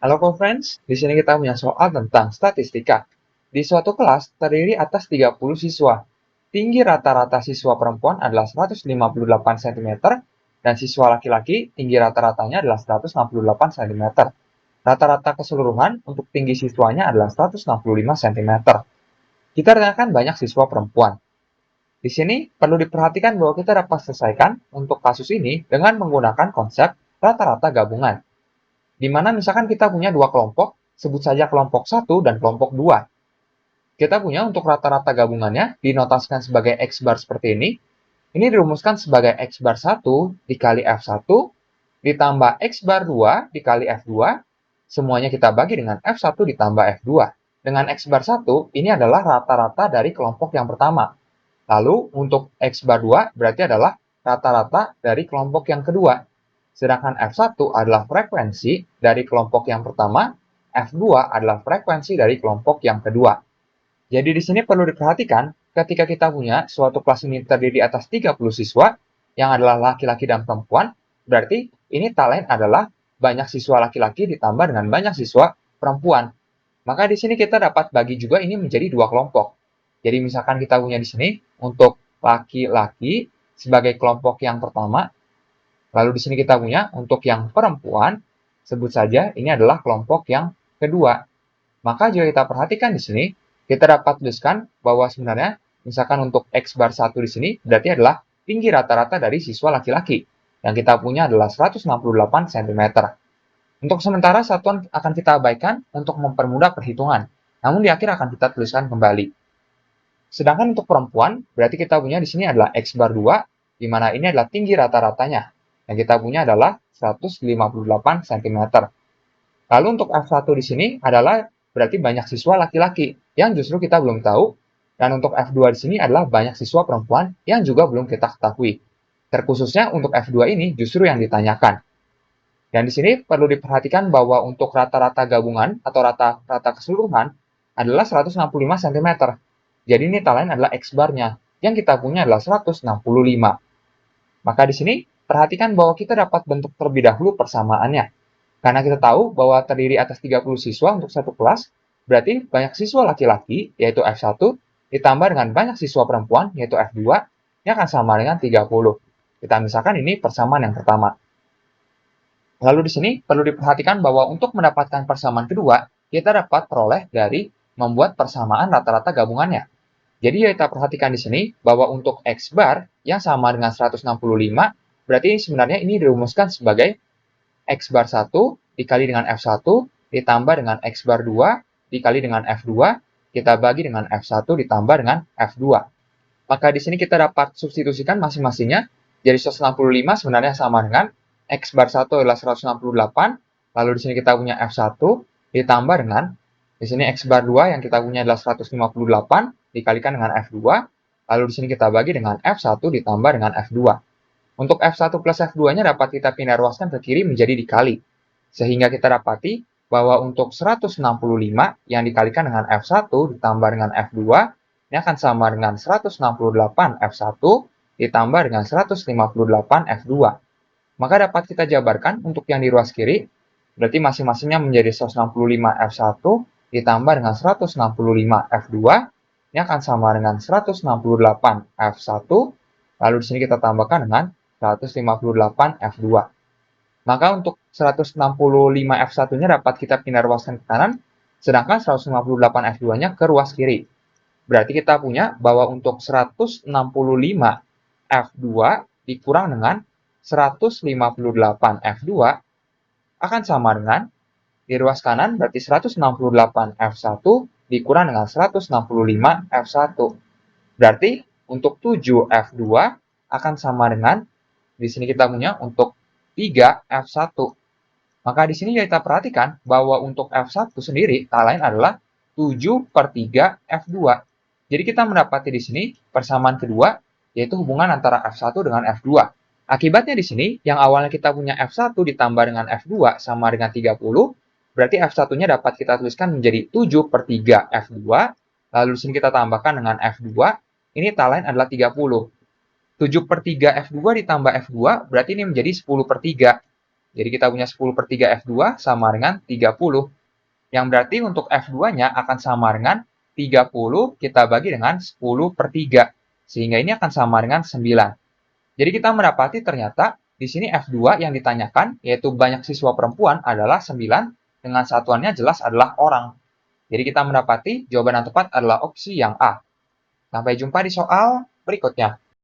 Halo friends, di sini kita punya soal tentang statistika. Di suatu kelas terdiri atas 30 siswa. Tinggi rata-rata siswa perempuan adalah 158 cm dan siswa laki-laki tinggi rata-ratanya adalah 168 cm. Rata-rata keseluruhan untuk tinggi siswanya adalah 165 cm. Kita tanyakan banyak siswa perempuan. Di sini perlu diperhatikan bahwa kita dapat selesaikan untuk kasus ini dengan menggunakan konsep rata-rata gabungan. Di mana misalkan kita punya dua kelompok, sebut saja kelompok 1 dan kelompok 2. Kita punya untuk rata-rata gabungannya dinotasikan sebagai X bar seperti ini. Ini dirumuskan sebagai X bar 1 dikali F1 ditambah X bar 2 dikali F2. Semuanya kita bagi dengan F1 ditambah F2. Dengan X bar 1, ini adalah rata-rata dari kelompok yang pertama. Lalu untuk X bar 2 berarti adalah rata-rata dari kelompok yang kedua. Sedangkan F1 adalah frekuensi dari kelompok yang pertama, F2 adalah frekuensi dari kelompok yang kedua. Jadi di sini perlu diperhatikan, ketika kita punya suatu kelas ini terdiri atas 30 siswa, yang adalah laki-laki dan perempuan, berarti ini tak lain adalah banyak siswa laki-laki ditambah dengan banyak siswa perempuan. Maka di sini kita dapat bagi juga ini menjadi dua kelompok. Jadi misalkan kita punya di sini untuk laki-laki sebagai kelompok yang pertama, lalu di sini kita punya untuk yang perempuan, sebut saja ini adalah kelompok yang kedua. Maka jika kita perhatikan di sini, kita dapat tuliskan bahwa sebenarnya misalkan untuk X bar 1 di sini berarti adalah tinggi rata-rata dari siswa laki-laki. Yang kita punya adalah 168 cm. Untuk sementara satuan akan kita abaikan untuk mempermudah perhitungan. Namun di akhir akan kita tuliskan kembali. Sedangkan untuk perempuan, berarti kita punya di sini adalah X bar 2, di mana ini adalah tinggi rata-ratanya. Yang kita punya adalah 158 cm. Lalu untuk F1 di sini adalah berarti banyak siswa laki-laki, yang justru kita belum tahu. Dan untuk F2 di sini adalah banyak siswa perempuan, yang juga belum kita ketahui. Terkhususnya untuk F2 ini justru yang ditanyakan. Dan di sini perlu diperhatikan bahwa untuk rata-rata gabungan atau rata-rata keseluruhan adalah 165 cm. Jadi ini tak lain adalah X barnya. Yang kita punya adalah 165. Maka di sini perhatikan bahwa kita dapat bentuk terlebih dahulu persamaannya. Karena kita tahu bahwa terdiri atas 30 siswa untuk satu kelas, berarti banyak siswa laki-laki, yaitu F1, ditambah dengan banyak siswa perempuan, yaitu F2, ini akan sama dengan 30. Kita misalkan ini persamaan yang pertama. Lalu di sini perlu diperhatikan bahwa untuk mendapatkan persamaan kedua, kita dapat peroleh dari membuat persamaan rata-rata gabungannya. Jadi ya kita perhatikan di sini bahwa untuk X bar yang sama dengan 165, berarti sebenarnya ini dirumuskan sebagai X bar 1 dikali dengan F1 ditambah dengan X bar 2 dikali dengan F2, kita bagi dengan F1 ditambah dengan F2. Maka di sini kita dapat substitusikan masing-masingnya. Jadi 165 sebenarnya sama dengan X bar 1 adalah 168, lalu di sini kita punya F1 ditambah dengan di sini X bar 2 yang kita punya adalah 158 dikalikan dengan F2, lalu di sini kita bagi dengan F1 ditambah dengan F2. Untuk F1 plus F2-nya dapat kita pindah ruaskan ke kiri menjadi dikali. Sehingga kita dapati bahwa untuk 165 yang dikalikan dengan F1 ditambah dengan F2, ini akan sama dengan 168 F1 ditambah dengan 158 F2. Maka dapat kita jabarkan untuk yang di ruas kiri, berarti masing-masingnya menjadi 165 F1 ditambah dengan 165 F2, ini akan sama dengan 168 F1, lalu di sini kita tambahkan dengan 158 F2. Maka untuk 165 F1-nya dapat kita pindah ruaskan ke kanan, sedangkan 158 F2-nya ke ruas kiri. Berarti kita punya bahwa untuk 165 F2 dikurang dengan 158 F2 akan sama dengan di ruas kanan berarti 168 F1 dikurang dengan 165 F1. Berarti untuk 7 F2 akan sama dengan di sini kita punya untuk 3 F1. Maka di sini kita perhatikan bahwa untuk F1 sendiri tak lain adalah 7/3 F2. Jadi kita mendapati di sini persamaan kedua yaitu hubungan antara F1 dengan F2. Akibatnya di sini yang awalnya kita punya F1 ditambah dengan F2 sama dengan 30, berarti F1-nya dapat kita tuliskan menjadi 7/3 F2, lalu di sini kita tambahkan dengan F2, ini tak lain adalah 30. 7/3 F2 ditambah F2 berarti ini menjadi 10/3. Jadi kita punya 10/3 F2 sama dengan 30. Yang berarti untuk F2-nya akan sama dengan 30 kita bagi dengan 10/3. Sehingga ini akan sama dengan 9. Jadi kita mendapati ternyata di sini F2 yang ditanyakan, yaitu banyak siswa perempuan adalah 9, dengan satuannya jelas adalah orang. Jadi kita mendapati jawaban yang tepat adalah opsi yang A. Sampai jumpa di soal berikutnya.